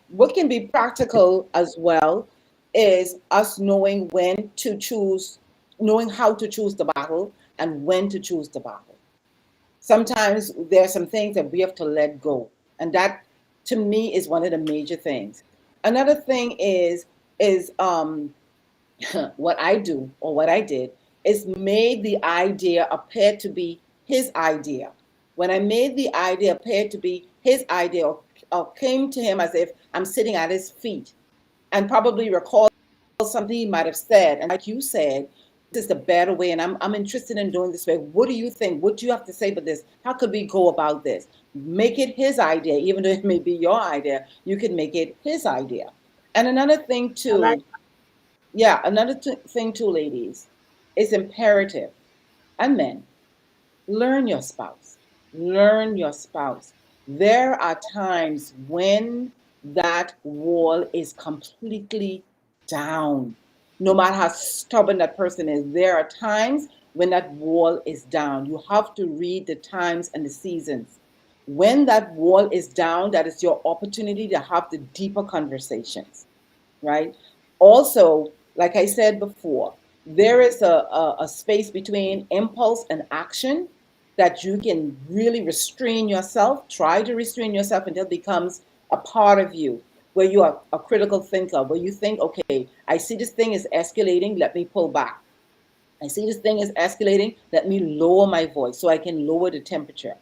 What can be practical as well is us knowing when to choose, knowing how to choose the battle and when to choose the battle. Sometimes there are some things that we have to let go, and that to me is one of the major things. Another thing is what I do or what I did is made the idea appear to be his idea. When I made the idea appear to be his idea, or came to him as if I'm sitting at his feet and probably recall something he might have said, and like you said, this is the better way, and I'm interested in doing this way. What do you think? What do you have to say about this? How could we go about this? Make it his idea, even though it may be your idea. You can make it his idea. And another thing I like too, yeah, another thing too, ladies, is imperative, and men, learn your spouse. Learn your spouse. There are times when that wall is completely down. No matter how stubborn that person is, there are times when that wall is down. You have to read the times and the seasons. When that wall is down, that is your opportunity to have the deeper conversations, right? Also, like I said before, there is a space between impulse and action that you can really restrain yourself. Try to restrain yourself until it becomes a part of you, where you are a critical thinker, where you think, okay, I see this thing is escalating, let me pull back. I see this thing is escalating. Let me lower my voice so I can lower the temperature,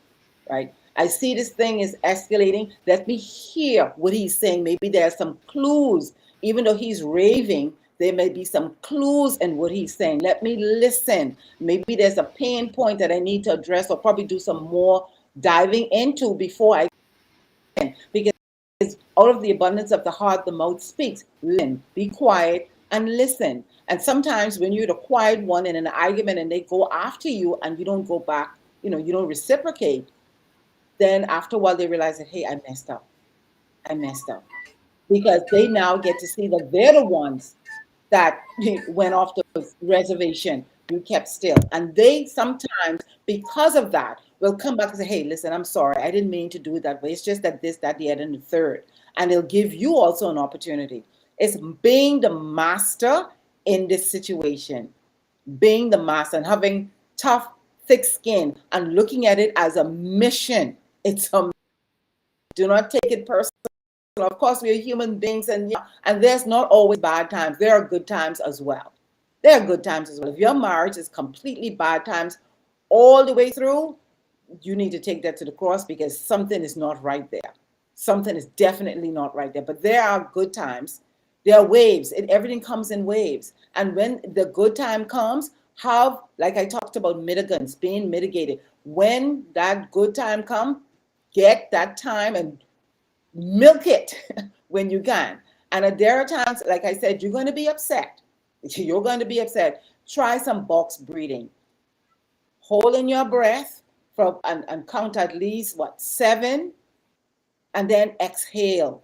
right? I see this thing is escalating. Let me hear what he's saying. Maybe there are some clues. Even though he's raving, there may be some clues in what he's saying. Let me listen. Maybe there's a pain point that I need to address or probably do some more diving into before I can. Because out of the abundance of the heart, the mouth speaks. Listen, be quiet and listen. And sometimes when you're the quiet one in an argument and they go after you and you don't go back, you don't reciprocate, then after a while they realize that, hey, I messed up. I messed up. Because they now get to see that they're the ones that went off the reservation. You kept still. And they sometimes, because of that, will come back and say, hey, listen, I'm sorry. I didn't mean to do it that way. It's just that this, that, the other, and the third. And they'll give you also an opportunity. It's being the master in this situation, being the master and having tough, thick skin and looking at it as a mission. It's a do not take it personally. Of course, we're human beings, and there's not always bad times. There are good times as well. There are good times as well. If your marriage is completely bad times all the way through, you need to take that to the cross because something is not right there. Something is definitely not right there. But there are good times. There are waves. Everything comes in waves. And when the good time comes, have, like I talked about, mitigants being mitigated. When that good time comes, get that time and milk it when you can. And there are times, like I said, you're going to be upset. You're going to be upset. Try some box breathing. Hold in your breath and count at least what, 7, and then exhale.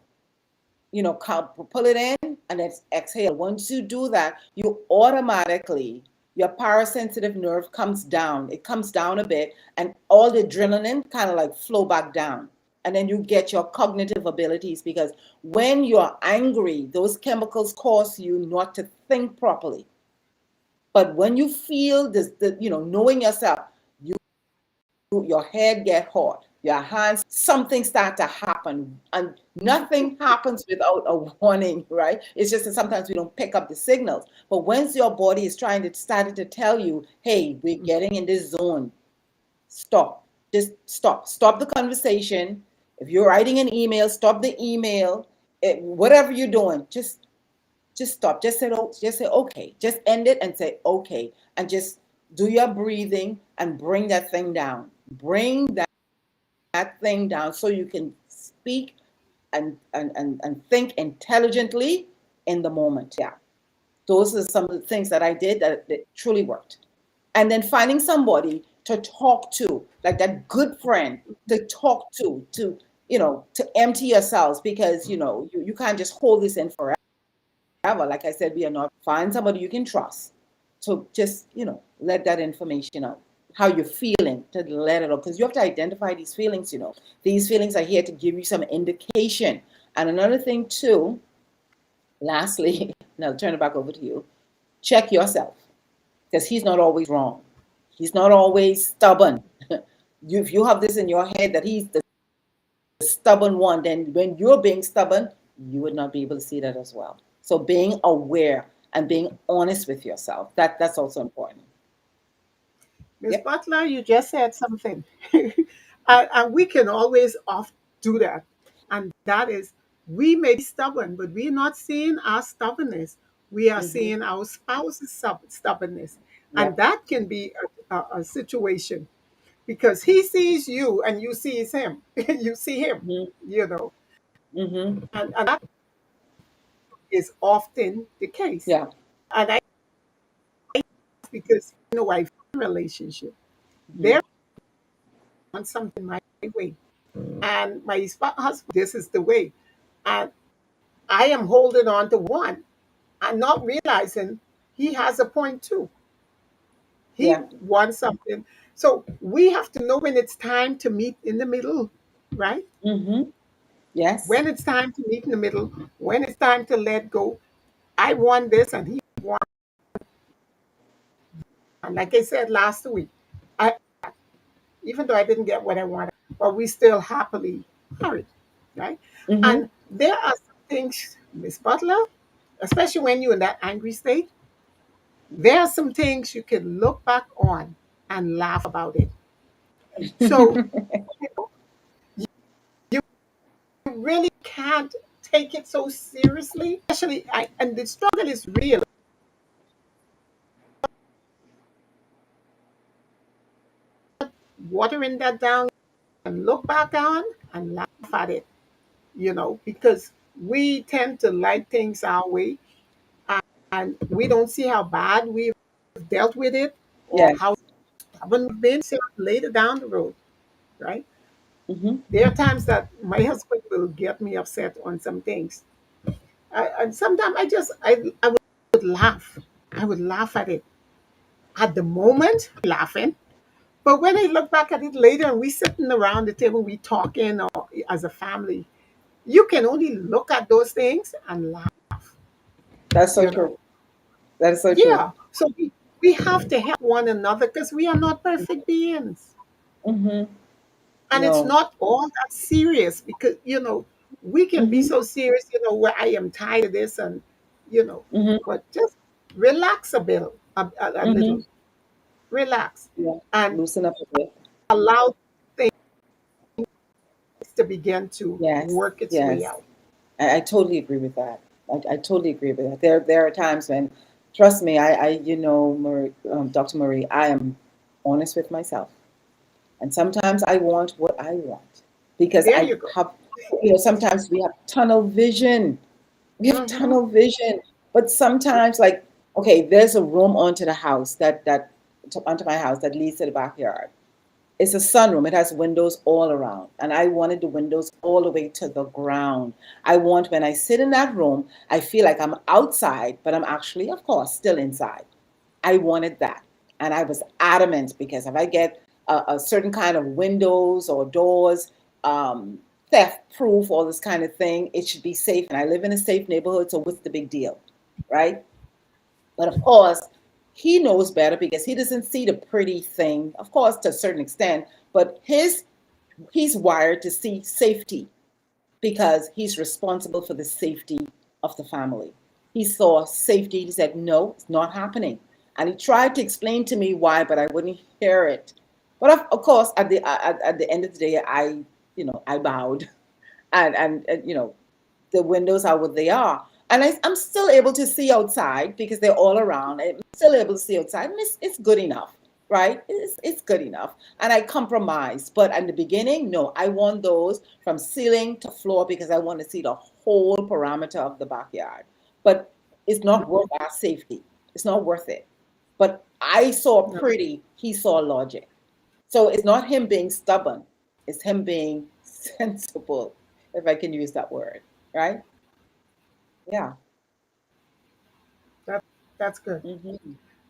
Pull it in and then exhale. Once you do that, you automatically, your parasensitive nerve comes down. It comes down a bit, and all the adrenaline kind of like flow back down. and then you get your cognitive abilities, because when you're angry, those chemicals cause you not to think properly. But when you feel this, knowing yourself, you your head get hot, your hands, something start to happen, and nothing happens without a warning, right? It's just that sometimes we don't pick up the signals. But once your body is trying to started to tell you, hey, we're getting in this zone, stop. Just stop. Stop the conversation. If you're writing an email, stop the email. Whatever you're doing, just stop. Just say, oh, just say okay. Just end it and say okay, and just do your breathing and bring that thing down. Bring that thing down so you can speak and think intelligently in the moment. Yeah, those are some of the things that I did that truly worked. And then finding somebody to talk to, like that good friend to talk to to empty yourselves, because you can't just hold this in forever. Like I said, we are not. Find somebody you can trust to just let that information out, how you're feeling, to let it out, because you have to identify these feelings. These feelings are here to give you some indication. And another thing too, lastly, now I'll turn it back over to you. Check yourself, because he's not always wrong. He's not always stubborn. If you have this in your head that he's the stubborn one, then when you're being stubborn, you would not be able to see that as well. So being aware and being honest with yourself, that's also important. Miss Yep. Butler, you just said something. And we can always off do that. And that is, we may be stubborn, but we're not seeing our stubbornness. We are Mm-hmm. seeing our spouse's stubbornness. And Yep. that can be a situation because he sees you and you sees him. You see him, Mm-hmm. you know. Mm-hmm. And that is often the case. Yeah. And I because I relationship. Mm-hmm. There want something my way. And my husband, this is the way. And I am holding on to one and not realizing he has a point too. He Yeah. wants something. So we have to know when it's time to meet in the middle, right? Mm-hmm. Yes. When it's time to meet in the middle, when it's time to let go. I want this and he wants, and like I said last week, I even though I didn't get what I wanted, but we still happily married, right? Mm-hmm. And there are some things, Miss Butler, especially when you're in that angry state, there are some things you can look back on and laugh about it. So you know, you really can't take it so seriously. Especially, and the struggle is real. Watering that down and look back on and laugh at it, because we tend to like things our way and we don't see how bad we've dealt with it or how Yes. stubborn we've been later down the road, right? Mm-hmm. There are times that my husband will get me upset on some things. And sometimes I would laugh. I would laugh at it. At the moment, laughing. But when I look back at it later and we sitting around the table, we talking or as a family, you can only look at those things and laugh, That's so you true. know. That is so true. Yeah. So we have to help one another because we are not perfect beings. Mm-hmm. And it's No. not all that serious because, we can be Mm-hmm. so serious, where I am tired of this and, you know, Mm-hmm. but just relax a bit, a Mm-hmm. little, relax Yeah. and Loosen up a bit. allow things to begin to Yes. work its way Yes. out. I totally agree with that. I totally agree with that. There are times when, trust me, Marie, Dr. Marie, I am honest with myself, and sometimes I want what I want because There I you go. have, sometimes we have tunnel vision. We have Hmm. tunnel vision, but sometimes, like, okay, there's a room onto the house onto my house that leads to the backyard. It's a sunroom. It has windows all around. And I wanted the windows all the way to the ground. I want when I sit in that room, I feel like I'm outside, but I'm actually, of course, still inside. I wanted that. And I was adamant because if I get a certain kind of windows or doors, theft proof, all this kind of thing. It should be safe. And I live in a safe neighborhood, so what's the big deal? Right? But of course, he knows better because he doesn't see the pretty thing, of course, to a certain extent, but he's wired to see safety because he's responsible for the safety of the family. He saw safety. He said, no, it's not happening. And he tried to explain to me why, but I wouldn't hear it. But of course, at the end of the day, I bowed, and the windows are what they are. And I'm still able to see outside because they're all around. I'm still able to see outside, and it's good enough, right? It's good enough. And I compromise. But in the beginning, no, I want those from ceiling to floor because I want to see the whole parameter of the backyard. But it's not Mhm. worth our safety. It's not worth it. But I saw No, pretty, he saw logic. So it's not him being stubborn, it's him being sensible, if I can use that word, right? Yeah. that that's good.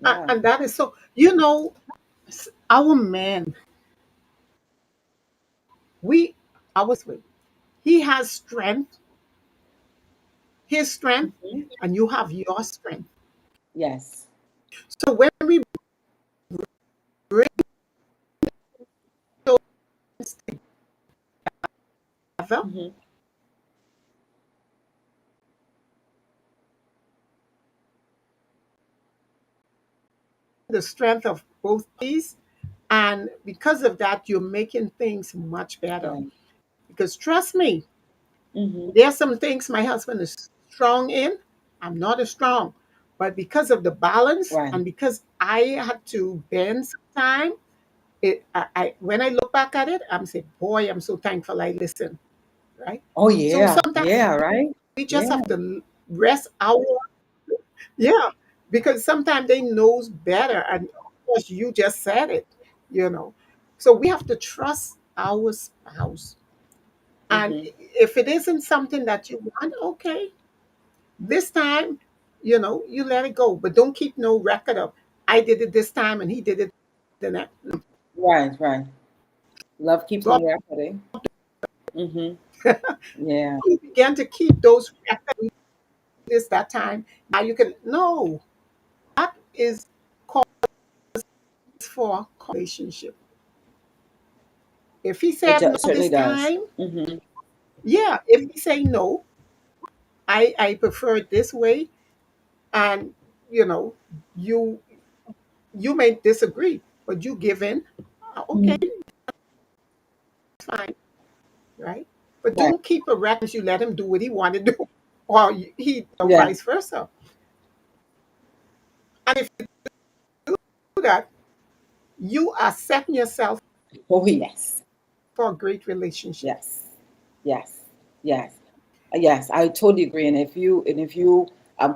Yeah. And that is so. Our man, we I was with. He has strength, his strength, Mhm. and you have your strength. Yes. So when we bring those together, Hmm. the strength of both parties, and because of that, you're making things much better. Right. Because trust me, Hmm. there are some things my husband is strong in. I'm not as strong. But because of the balance Right. and because I had to bend sometime, when I look back at it, I'm saying, boy, I'm so thankful I listened. Right? Oh So yeah. sometimes Yeah. Right. we just Yeah. have to rest our, yeah, because sometimes they knows better. And of course you just said it, you know. So we have to trust our spouse. And Hmm. if it isn't something that you want, okay, this time, you let it go, but don't keep no record of I did it this time and he did it the next. Right. Right. Love keeps God, no record, eh? Hmm. Yeah. you began to keep those records this that time. Now you can no. That is cause for relationship. If he said no Certainly this does. time, Hmm. yeah. If he say no, I prefer it this way, and you know, you you may disagree, but you give in. Okay, fine, right? But Right. don't keep a record. You let him do what he want to do, or he or Yeah. vice versa. And if you do that, you are setting yourself Oh yes. for a great relationship. Yes. Yes. Yes. Yes, I totally agree. And if you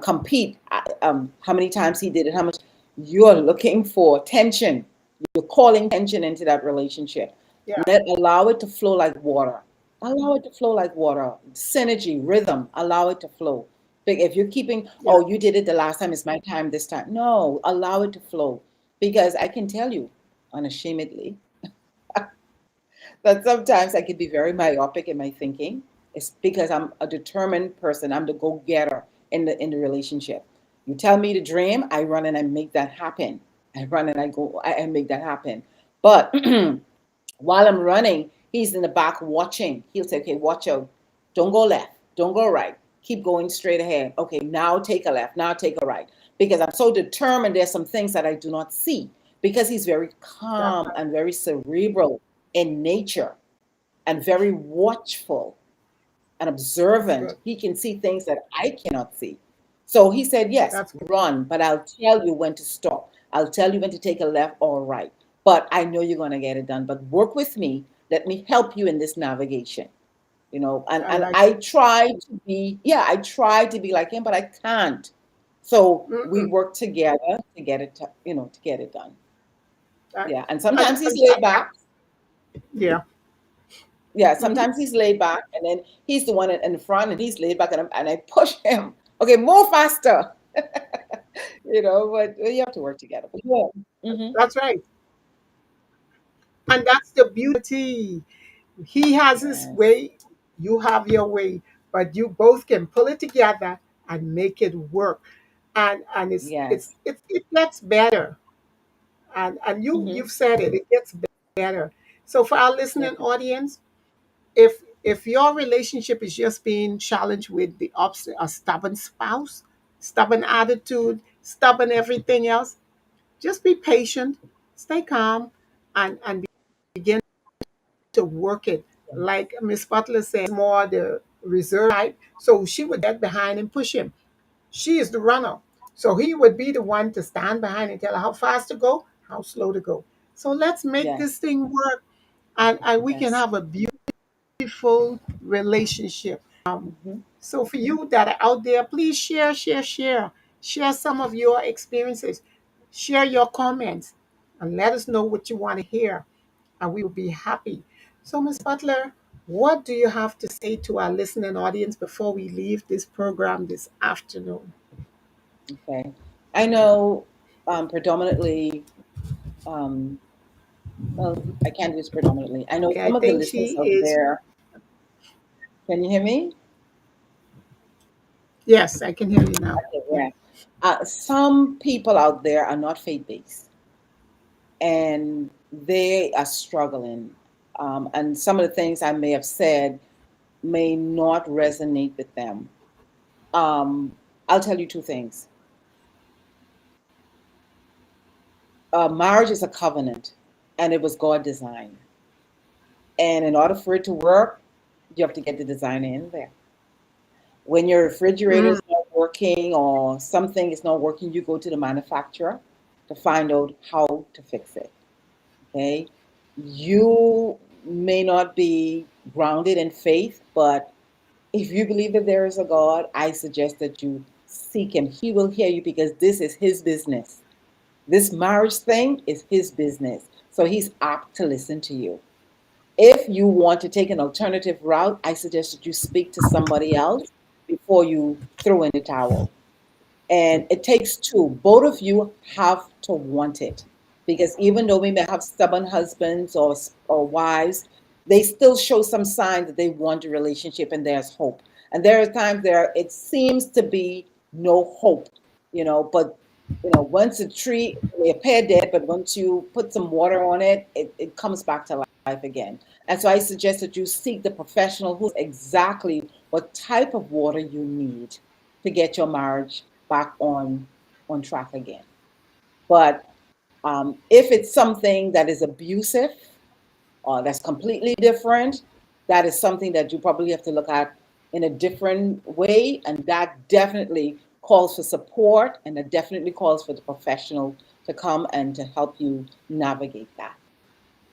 compete, how many times he did it, how much you're looking for tension, you're calling tension into that relationship. Yeah, Allow it to flow like water. Allow it to flow like water. Synergy, rhythm. Allow it to flow. But if you're keeping, yeah, oh, you did it the last time, it's my time this time. No, allow it to flow. Because I can tell you, unashamedly, but sometimes I can be very myopic in my thinking. It's because I'm a determined person. I'm the go-getter in the relationship. You tell me to dream, I run and I make that happen. I run and I go, I make that happen. But while I'm running, he's in the back watching. He'll say, okay, watch out. Don't go left. Don't go right. Keep going straight ahead. Okay, now take a left. Now take a right. Because I'm so determined, there's some things that I do not see. Because he's very that's calm and very cerebral in nature and very watchful and observant. good. He can see things that I cannot see. So he said, yes, That's good. run, but I'll tell you when to stop. I'll tell you when to take a left or a right. But I know you're going to get it done. But work with me. Let me help you in this navigation. And, I and like I it. try to be, yeah, I try to be like him, but I can't. So we Mm-mm. work together to get it, to get it done. I, Yeah. And and, sometimes he's and laid back. yeah. Yeah, Hmm. sometimes he's laid back, and then he's the one in the front, and he's laid back, and I push him. Okay, more faster. But you have to work together. But yeah. Hmm. That's right. And that's the beauty. He has his Yes. way. You have your way, but you both can pull it together and make it work. And Yes. it gets better. And Hmm. you've said it, it gets better. So for our Yes. listening audience, if your relationship is just being challenged with a stubborn spouse, stubborn attitude, stubborn everything else, just be patient, stay calm, and begin to work it. Like Miss Butler said, more the reserve type. So she would get behind and push him. She is the runner. So he would be the one to stand behind and tell her how fast to go, how slow to go. So let's make Yes. this thing work, and we can Yes. have a beautiful relationship. Hmm. So for you that are out there, please share some of your experiences, share your comments, and let us know what you want to hear, and we will be happy. So, Miss Butler, what do you have to say to our listening audience before we leave this program this afternoon? Okay. I know predominantly, um, well, I can't use predominantly. I know Okay, I some of the think listeners she out is. there, can you hear me? Yes, I can hear you now. Okay, Yeah. yeah. Some people out there are not faith based and they are struggling. And some of the things I may have said may not resonate with them. Um, I'll tell you two things. Marriage is a covenant, and it was God designed. And in order for it to work, you have to get the designer in there. When your refrigerator Mm, is not working or something is not working, you go to the manufacturer to find out how to fix it. Okay. You may not be grounded in faith, but if you believe that there is a God, I suggest that you seek Him. He will hear you because this is His business. This marriage thing is His business. So He's apt to listen to you. If you want to take an alternative route, I suggest that you speak to somebody else before you throw in the towel. And it takes two. Both of you have to want it. Because even though we may have stubborn husbands or wives, they still show some sign that they want a relationship and there's hope. And there are times there it seems to be no hope, but once a tree may appear dead, but once you put some water on it, it comes back to life again. And so I suggest that you seek the professional who exactly what type of water you need to get your marriage back on track again. But if it's something that is abusive or that's completely different, that is something that you probably have to look at in a different way, and that definitely calls for support, and it definitely calls for the professional to come and to help you navigate that.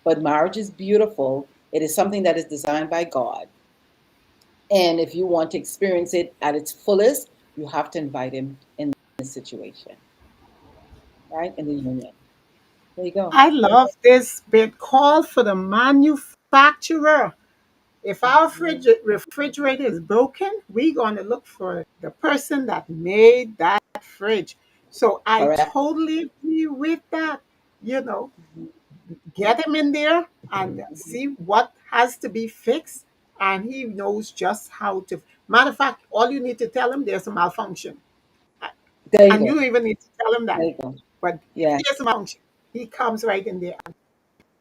But marriage is beautiful. It is something that is designed by God. And if you want to experience it at its fullest, you have to invite him in the situation, right? In the union. There you go. I love this bit. Call for the manufacturer. If our refrigerator is broken, we're going to look for the person that made that fridge. So I Correct. totally agree with that. You know, Mhm, get him in there and mhm. see what has to be fixed, and he knows just how to. Matter of fact, all you need to tell him there's a malfunction, There you and you go. don't even need to tell him that. There you go. But if Yes. there's a malfunction, he comes right in there and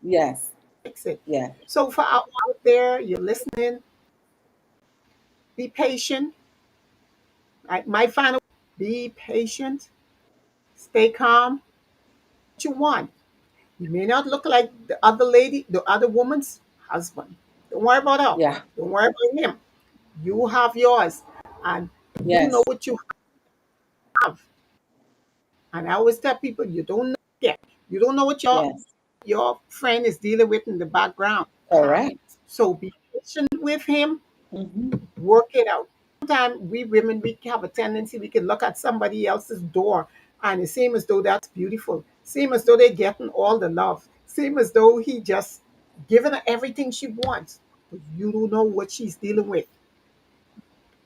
Yes. fix it. Yes. So for out there, you're listening, be patient. My final, be patient, stay calm. What you want. You may not look like the other lady, the other woman's husband. Don't worry about her. Yeah. Don't worry about him. You have yours, and you know Yes. what you have. And I always tell people, you don't know yet. You don't know what Yes. your friend is dealing with in the background. Correct. So be patient with him. Hmm. Work it out. Sometimes we women, we have a tendency, we can look at somebody else's door and it seems as though that's beautiful. Seem as though they're getting all the love. Seem as though he just giving her everything she wants. But you don't know what she's dealing with.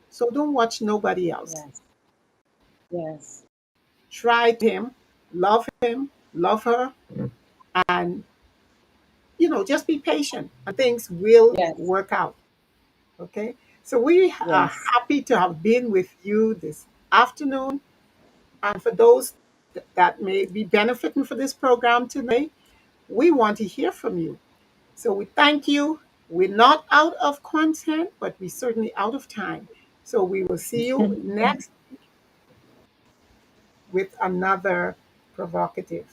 So don't watch nobody else. Yes. Yes. Try him, love her, and just be patient and things will Yes. work out. Okay, so we are Yes. happy to have been with you this afternoon. And for those that may be benefiting for this program today, we want to hear from you. So we thank you. We're not out of content, but we're certainly out of time. So we will see you next with another provocative.